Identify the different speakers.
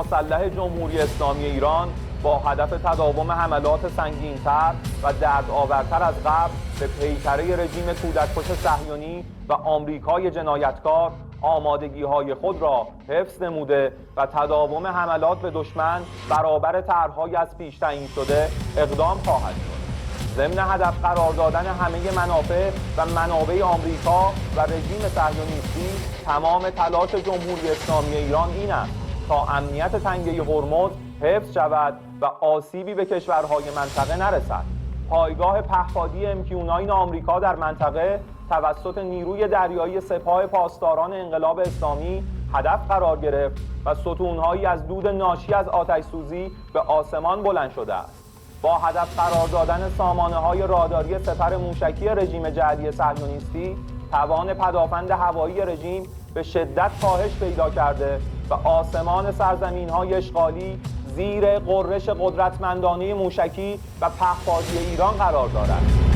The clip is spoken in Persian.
Speaker 1: مسلح جمهوری اسلامی ایران با هدف تداوم حملات سنگین‌تر و دردآورتر از قبل به پیکره رژیم کودککش صهیونی و آمریکای جنایتکار آمادگی‌های خود را حفظ نموده و تداوم حملات به دشمن برابر طرح‌های از پیش تعیین شده اقدام خواهد شد. ضمن هدف قرار دادن همه منافع و منابع آمریکا و رژیم صهیونیستی، تمام تلاش جمهوری اسلامی ایران این است تا امنیت تنگه هرمز حفظ شود و آسیبی به کشورهای منطقه نرسد. پایگاه پهپادی MQ-9 آمریکا در منطقه توسط نیروی دریایی سپاه پاسداران انقلاب اسلامی هدف قرار گرفت و ستونهایی از دود ناشی از آتش‌سوزی به آسمان بلند شده است. با هدف قرار دادن سامانه‌های راداری سپر موشکی رژیم جعلی صهیونیستی، توان پدافند هوایی رژیم به شدت کاهش پیدا کرده و آسمان سرزمین‌های اشغالی زیر غرش قدرتمندانه موشکی و پهپادی ایران قرار دارد.